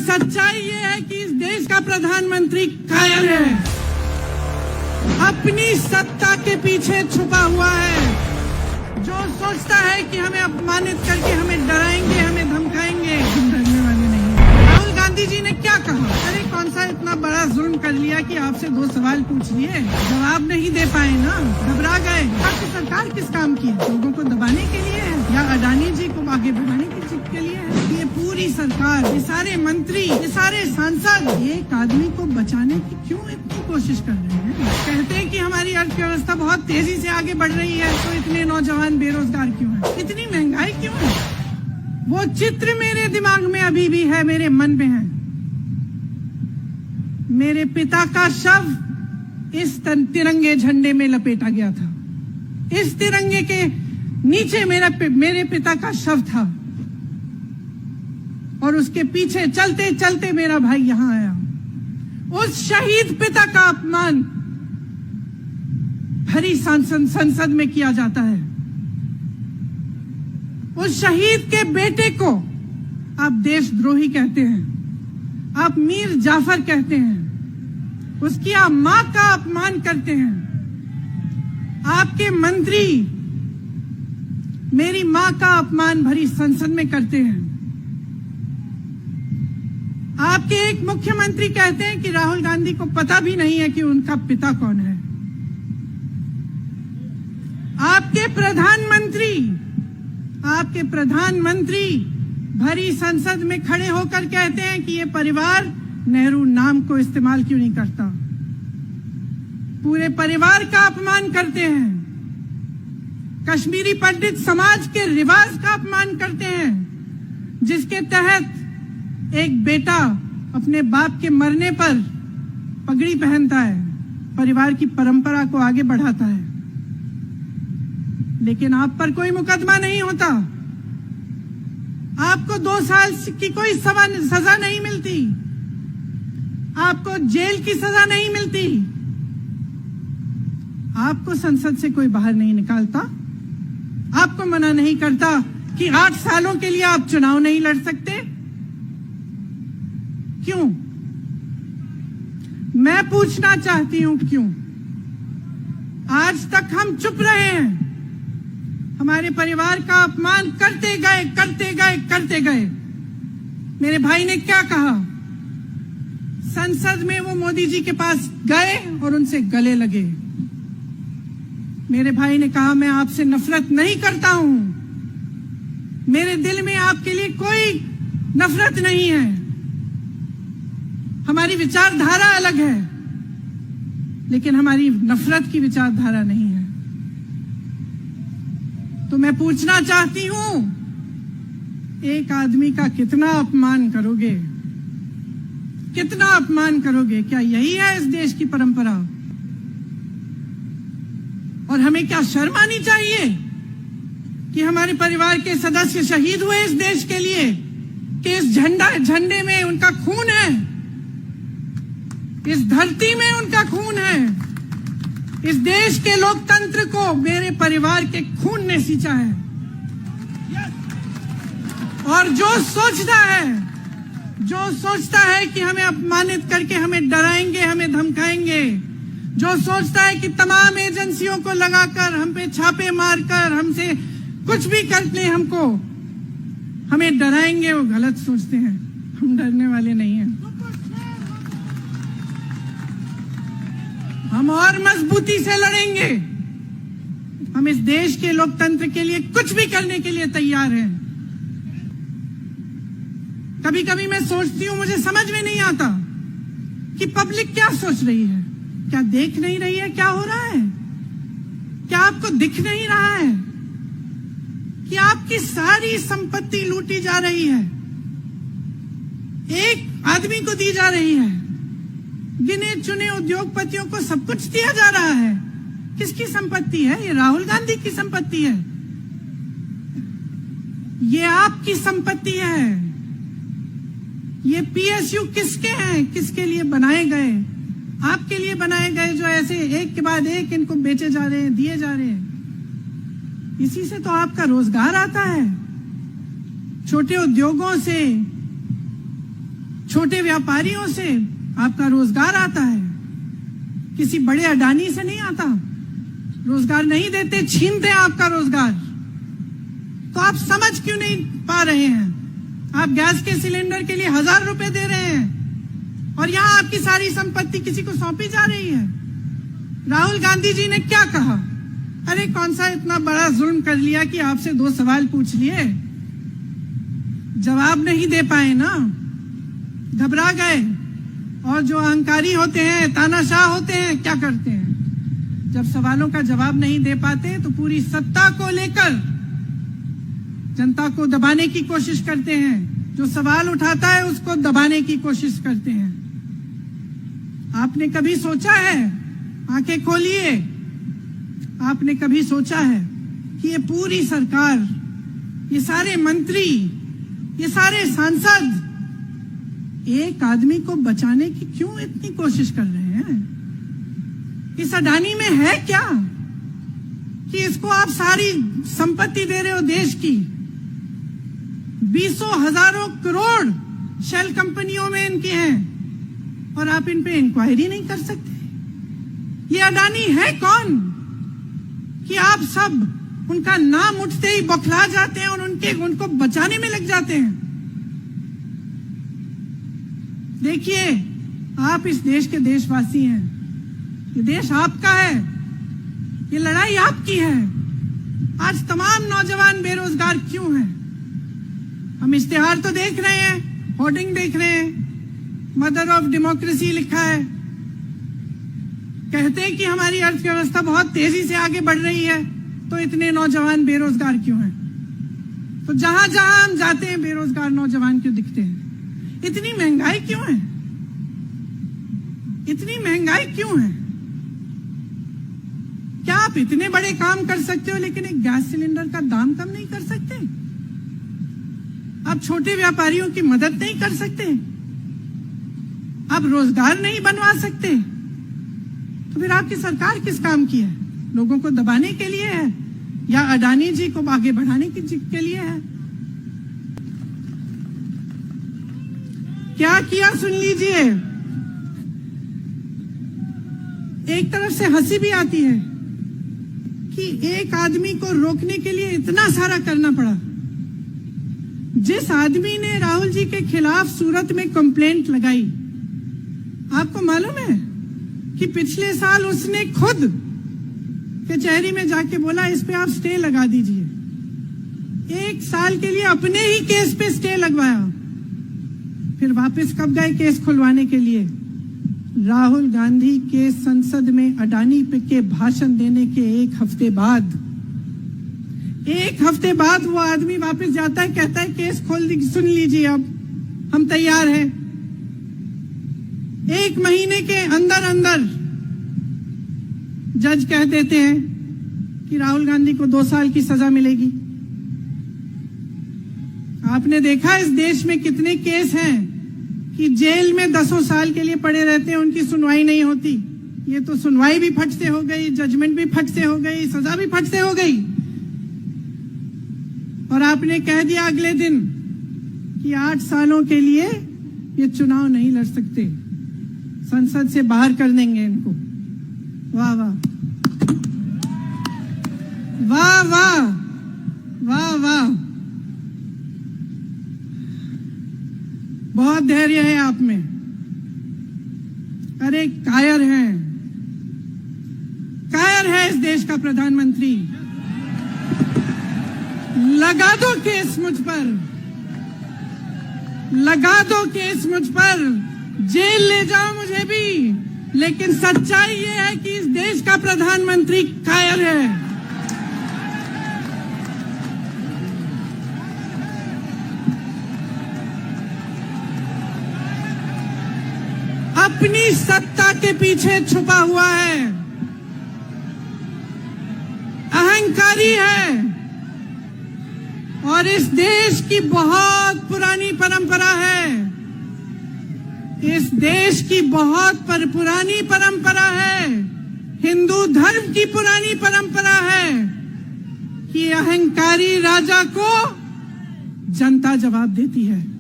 सच्चाई ये है कि इस देश का प्रधानमंत्री कायर है, अपनी सत्ता के पीछे छुपा हुआ है, जो सोचता है कि हमें अपमानित करके हमें डराएंगे, हमें धमकाएंगे। हम डरने वाले नहीं हैं। राहुल गांधी जी ने क्या कहा? अरे कौन सा इतना बड़ा जुल्म कर लिया कि आपसे 2 सवाल पूछ लिए, जवाब नहीं दे पाए ना, घबरा गए। आपकी सरकार किस काम की है? लोगों को दबाने के लिए है या अडानी जी को आगे बढ़ाने के लिए है? ये पूरी सरकार, ये सारे मंत्री, ये सारे सांसद एक आदमी को बचाने की क्यों इतनी कोशिश कर रहे हैं? कहते हैं कि हमारी अर्थव्यवस्था बहुत तेजी से आगे बढ़ रही है, तो इतने नौजवान बेरोजगार क्यों हैं? इतनी महंगाई क्यों है? वो चित्र मेरे दिमाग में अभी भी है, मेरे मन में है। मेरे पिता का शव इस तिरंगे झंडे में लपेटा गया था। इस तिरंगे के नीचे मेरे पिता का शव था और उसके पीछे चलते चलते मेरा भाई यहां आया। उस शहीद पिता का अपमान भरी संसद में किया जाता है। उस शहीद के बेटे को आप देशद्रोही कहते हैं, आप मीर जाफर कहते हैं, उसकी आप मां का अपमान करते हैं। आपके मंत्री मेरी मां का अपमान भरी संसद में करते हैं। आपके एक मुख्यमंत्री कहते हैं कि राहुल गांधी को पता भी नहीं है कि उनका पिता कौन है। आपके प्रधानमंत्री भरी संसद में खड़े होकर कहते हैं कि ये परिवार नेहरू नाम को इस्तेमाल क्यों नहीं करता। पूरे परिवार का अपमान करते हैं। कश्मीरी पंडित समाज के रिवाज का अपमान करते हैं, जिसके तहत एक बेटा अपने बाप के मरने पर पगड़ी पहनता है, परिवार की परंपरा को आगे बढ़ाता है। लेकिन आप पर कोई मुकदमा नहीं होता, आपको 2 साल की कोई सजा नहीं मिलती, आपको जेल की सजा नहीं मिलती, आपको संसद से कोई बाहर नहीं निकालता, आपको मना नहीं करता कि 8 सालों के लिए आप चुनाव नहीं लड़ सकते। क्यों? मैं पूछना चाहती हूं क्यों? आज तक हम चुप रहे हैं, हमारे परिवार का अपमान करते गए। मेरे भाई ने क्या कहा? संसद में वो मोदी जी के पास गए और उनसे गले लगे। मेरे भाई ने कहा मैं आपसे नफरत नहीं करता हूं, मेरे दिल में आपके लिए कोई नफरत नहीं है, हमारी विचारधारा अलग है, लेकिन हमारी नफरत की विचारधारा नहीं है। तो मैं पूछना चाहती हूं, एक आदमी का कितना अपमान करोगे? कितना अपमान करोगे? क्या यही है इस देश की परंपरा? और हमें क्या शर्म आनी चाहिए कि हमारे परिवार के सदस्य शहीद हुए इस देश के लिए, कि इस झंडे में उनका खून है, इस धरती में उनका खून है, इस देश के लोकतंत्र को मेरे परिवार के खून ने सींचा है। और जो सोचता है कि हमें अपमानित करके हमें डराएंगे, हमें धमकाएंगे, जो सोचता है कि तमाम एजेंसियों को लगाकर हम पे छापे मारकर हमसे कुछ भी कर ले, हमको हमें डराएंगे, वो गलत सोचते हैं। हम डरने वाले नहीं हैं। हम और मजबूती से लड़ेंगे। हम इस देश के लोकतंत्र के लिए कुछ भी करने के लिए तैयार हैं। कभी कभी मैं सोचती हूं, मुझे समझ में नहीं आता कि पब्लिक क्या सोच रही है। क्या देख नहीं रही है क्या हो रहा है? क्या आपको दिख नहीं रहा है कि आपकी सारी संपत्ति लूटी जा रही है, एक आदमी को दी जा रही है, गिने चुने उद्योगपतियों को सब कुछ दिया जा रहा है। किसकी संपत्ति है? ये राहुल गांधी की संपत्ति है, ये आपकी संपत्ति है। ये पीएसयू किसके हैं? किसके लिए बनाए गए? आपके लिए बनाए गए, जो ऐसे एक के बाद एक इनको बेचे जा रहे हैं, दिए जा रहे हैं। इसी से तो आपका रोजगार आता है। छोटे उद्योगों से छोटे व्यापारियों से आपका रोजगार आता है, किसी बड़े अडानी से नहीं आता। रोजगार नहीं देते, छीनते हैं आपका रोजगार। तो आप समझ क्यों नहीं पा रहे हैं? आप गैस के सिलेंडर के लिए 1000 रुपए दे रहे हैं और यहां आपकी सारी संपत्ति किसी को सौंपी जा रही है। राहुल गांधी जी ने क्या कहा? अरे कौन सा इतना बड़ा जुल्म कर लिया कि आपसे 2 सवाल पूछ लिए, जवाब नहीं दे पाए ना, घबरा गए। और जो अहंकारी होते हैं, तानाशाह होते हैं, क्या करते हैं? जब सवालों का जवाब नहीं दे पाते तो पूरी सत्ता को लेकर जनता को दबाने की कोशिश करते हैं। जो सवाल उठाता है उसको दबाने की कोशिश करते हैं। आपने कभी सोचा है, आंखें खोलिए, आपने कभी सोचा है कि ये पूरी सरकार, ये सारे मंत्री, ये सारे सांसद एक आदमी को बचाने की क्यों इतनी कोशिश कर रहे हैं? इस अडानी में है क्या कि इसको आप सारी संपत्ति दे रहे हो देश की? 20 हजारों करोड़ शेल कंपनियों में इनके हैं और आप इन पे इंक्वायरी नहीं कर सकते? ये अडानी है कौन कि आप सब उनका नाम उठते ही बौखला जाते हैं और उनको बचाने में लग जाते हैं? देखिए, आप इस देश के देशवासी हैं, ये देश आपका है, ये लड़ाई आपकी है। आज तमाम नौजवान बेरोजगार क्यों हैं? हम इश्तेहार तो देख रहे हैं, होर्डिंग देख रहे हैं, मदर ऑफ डेमोक्रेसी लिखा है, कहते हैं कि हमारी अर्थव्यवस्था बहुत तेजी से आगे बढ़ रही है, तो इतने नौजवान बेरोजगार क्यों हैं? तो जहां जहां हम जाते हैं बेरोजगार नौजवान क्यों दिखते हैं? इतनी महंगाई क्यों है? इतनी महंगाई क्यों है? क्या आप इतने बड़े काम कर सकते हो लेकिन एक गैस सिलेंडर का दाम कम नहीं कर सकते? आप छोटे व्यापारियों की मदद नहीं कर सकते? आप रोजगार नहीं बनवा सकते? तो फिर आपकी सरकार किस काम की है? लोगों को दबाने के लिए है या अडानी जी को आगे बढ़ाने के लिए है? क्या किया सुन लीजिए। एक तरफ से हंसी भी आती है कि एक आदमी को रोकने के लिए इतना सारा करना पड़ा। जिस आदमी ने राहुल जी के खिलाफ सूरत में कंप्लेंट लगाई, आपको मालूम है कि पिछले साल उसने खुद कचहरी में जाके बोला इस पे आप स्टे लगा दीजिए। 1 साल के लिए अपने ही केस पे स्टे लगवाया। फिर वापस कब गए केस खुलवाने के लिए? राहुल गांधी के संसद में अडानी पे के भाषण देने के 1 हफ्ते बाद। 1 हफ्ते बाद वो आदमी वापस जाता है, कहता है केस खोल दी, सुन लीजिए, अब हम तैयार हैं। 1 महीने के अंदर अंदर जज कह देते हैं कि राहुल गांधी को 2 साल की सजा मिलेगी। आपने देखा इस देश में कितने केस हैं कि जेल में 10 साल के लिए पड़े रहते हैं, उनकी सुनवाई नहीं होती। ये तो सुनवाई भी फट से हो गई, जजमेंट भी फट से हो गई, सजा भी फट से हो गई। और आपने कह दिया अगले दिन कि 8 सालों के लिए ये चुनाव नहीं लड़ सकते, संसद से बाहर कर देंगे इनको। वाह वाह वाह वाह वाह वाह, बहुत धैर्य है आप में। अरे कायर है इस देश का प्रधानमंत्री। लगा दो केस मुझ पर, लगा दो केस मुझ पर, जेल ले जाओ मुझे भी, लेकिन सच्चाई ये है कि इस देश का प्रधानमंत्री कायर है। अपनी सत्ता के पीछे छुपा हुआ है, अहंकारी है और इस देश की बहुत पुरानी परंपरा है, इस देश की बहुत पुरानी परंपरा है, हिंदू धर्म की पुरानी परंपरा है कि अहंकारी राजा को जनता जवाब देती है।